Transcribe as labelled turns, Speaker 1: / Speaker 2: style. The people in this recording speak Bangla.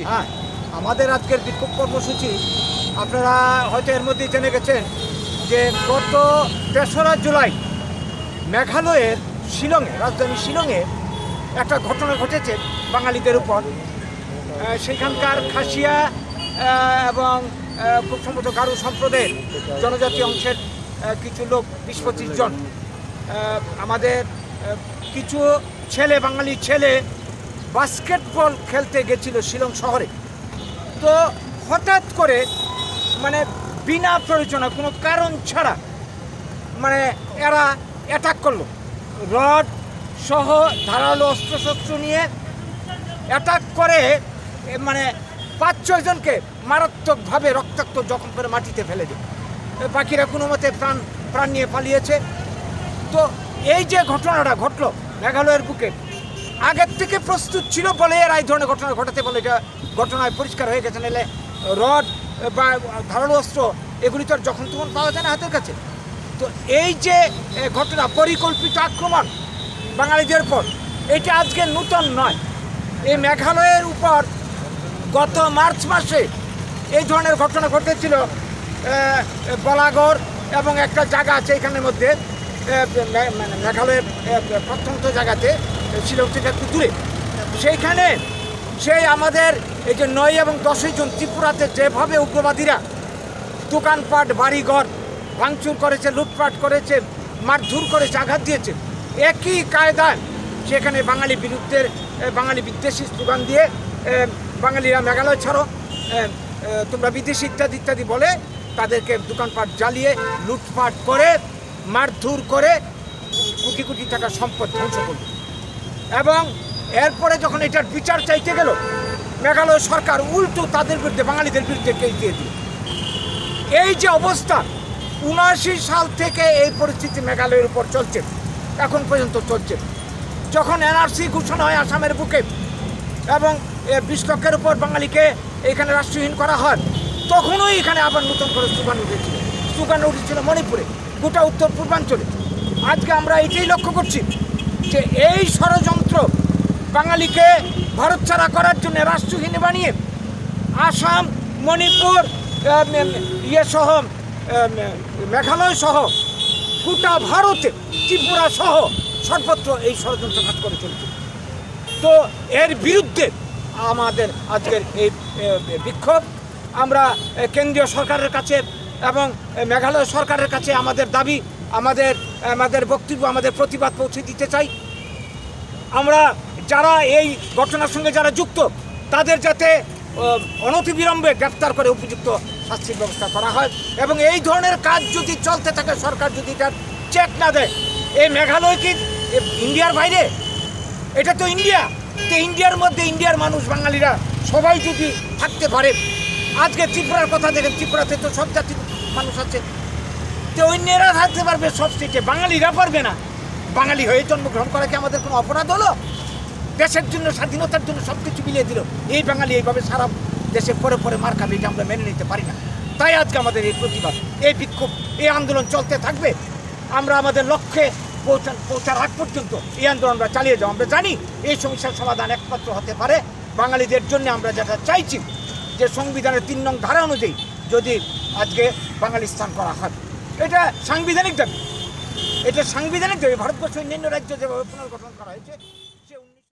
Speaker 1: হ্যাঁ, আমাদের আজকের বিক্ষোভ কর্মসূচি আপনারা হয়তো এর মধ্যেই জেনে গেছেন যে গত ৩রা জুলাই মেঘালয়ের শিলংয়ে, রাজধানী শিলংয়ে একটা ঘটনা ঘটেছে বাঙালিদের উপর। সেখানকার খাসিয়া এবং খুব সম্ভবত গারো সম্প্রদায়ের জনজাতি অংশের কিছু লোক ২০-২৫ জন আমাদের কিছু ছেলে, বাঙালি ছেলে বাস্কেটবল খেলতে গেছিল শিলং শহরে। তো হঠাৎ করে মানে বিনা প্রয়োজনে কোনো কারণ ছাড়া মানে এরা অ্যাটাক করলো, রড সহ ধারালো অস্ত্রশস্ত্র নিয়ে অ্যাটাক করে মানে ৫-৬ জনকে মারাত্মকভাবে রক্তাক্ত জখম করে মাটিতে ফেলে দেয়। বাকিরা কোনো মতে প্রাণ নিয়ে পালিয়েছে। তো এই যে ঘটনাটা ঘটলো মেঘালয়ের বুকে, আগের থেকে প্রস্তুত ছিল বলে এরা এই ধরনের ঘটনা ঘটাতে বলে এটা ঘটনায় পরিষ্কার হয়ে গেছে। নাহলে রড বা ধারালো অস্ত্র এগুলি তো আর যখন তখন পাওয়া যায় না হাতের কাছে। তো এই যে ঘটনা, পরিকল্পিত আক্রমণ বাঙালিদের উপর, এটা আজকে নূতন নয়। এই মেঘালয়ের উপর গত মার্চ মাসে এই ধরনের ঘটনা ঘটেছিল। বলাগড় এবং একটা জায়গা আছে এখানের মধ্যে, মেঘালয়ের প্রত্যন্ত জায়গাতে, শিলং থেকে একটু দূরে। সেইখানে সেই আমাদের এই যে ৯ এবং ১০ জন ত্রিপুরাতে যেভাবে উগ্রবাদীরা দোকানপাট, বাড়িঘর ভাঙচুর করেছে, লুটপাট করেছে, মারধর করেছে, আঘাত দিয়েছে, একই কায়দায় সেখানে বাঙালি বিরুদ্ধে, বাঙালি বিদ্বেষী স্লোগান দিয়ে বাঙালিরা মেঘালয় ছাড়ো, তোমরা বিদেশি ইত্যাদি ইত্যাদি বলে তাদেরকে দোকানপাট জ্বালিয়ে লুটপাট করে মারধর করে কোটি কোটি টাকার সম্পদ ধ্বংস করল। এবং এরপরে যখন এটার বিচার চাইতে গেল, মেঘালয় সরকার উল্টো তাদের বিরুদ্ধে, বাঙালিদের বিরুদ্ধে কেস দিয়ে দিল। এই যে অবস্থা ৭৯ সাল থেকে এই পরিস্থিতি মেঘালয়ের উপর চলছে, এখন পর্যন্ত চলছে। যখন এনআরসি ঘোষণা হয় আসামের বুকে এবং ২০ লক্ষের উপর বাঙালিকে এখানে রাষ্ট্রহীন করা হয়, তখনই এখানে আবার নতুন করে স্লোগান উঠেছিল মণিপুরে, গোটা উত্তর পূর্বাঞ্চলে। আজকে আমরা এটাই লক্ষ্য করছি যে এই ষড়যন্ত্র বাঙালিকে ভারত ছাড়া করার জন্য রাষ্ট্রহীন বানিয়ে আসাম, মণিপুর সহ মেঘালয় সহ গোটা ভারতে, ত্রিপুরা সহ সর্বত্র এই ষড়যন্ত্র কাজ করে চলছে। তো এর বিরুদ্ধে আমাদের আজকের এই বিক্ষোভ। আমরা কেন্দ্রীয় সরকারের কাছে এবং মেঘালয় সরকারের কাছে আমাদের দাবি, আমাদের বক্তব্য, আমাদের প্রতিবাদ পৌঁছে দিতে চাই। আমরা যারা এই ঘটনার সঙ্গে যারা যুক্ত, তাদের যাতে অনতিবিলম্বে গ্রেফতার করে উপযুক্ত শাস্তির ব্যবস্থা করা হয়। এবং এই ধরনের কাজ যদি চলতে থাকে, সরকার যদি তার চেক না দেয়, এই মেঘালয় কি ইন্ডিয়ার বাইরে? এটা তো ইন্ডিয়া। তো ইন্ডিয়ার মধ্যে ইন্ডিয়ার মানুষ, বাঙালিরা সবাই যদি থাকতে পারে, আজকে ত্রিপুরার কথা দেখেন, ত্রিপুরাতে তো সব জাতির মানুষ আছে, তো অন্যেরা থাকতে পারবে সব স্টেটে, বাঙালিরা পারবে না। বাঙালি হয়ে জন্মগ্রহণ করা কি আমাদের কোনো অপরাধ হলো? দেশের জন্য, স্বাধীনতার জন্য সব কিছু মিলিয়ে দিল, এই বাঙালি এইভাবে সারা দেশে পরে পরে মার খাবে, এটা আমরা মেনে নিতে পারি না। তাই আজকে আমাদের এই প্রতিবাদ, এই বিক্ষোভ, এই আন্দোলন চলতে থাকবে। আমরা আমাদের লক্ষ্যে পৌঁছার আগ পর্যন্ত এই আন্দোলন আমরা চালিয়ে যাও। আমরা জানি এই সমস্যার সমাধান একমাত্র হতে পারে বাঙালিদের জন্য। আমরা যেটা চাইছি যে সংবিধানের ৩ নং ধারা অনুযায়ী যদি আজকে বাঙালি স্থান করা হয়, এটা সাংবিধানিক দাবি, এটা সাংবিধানিক দাবি। ভারতবর্ষের অন্যান্য রাজ্য যেভাবে পুনর্গঠন করা হয়েছে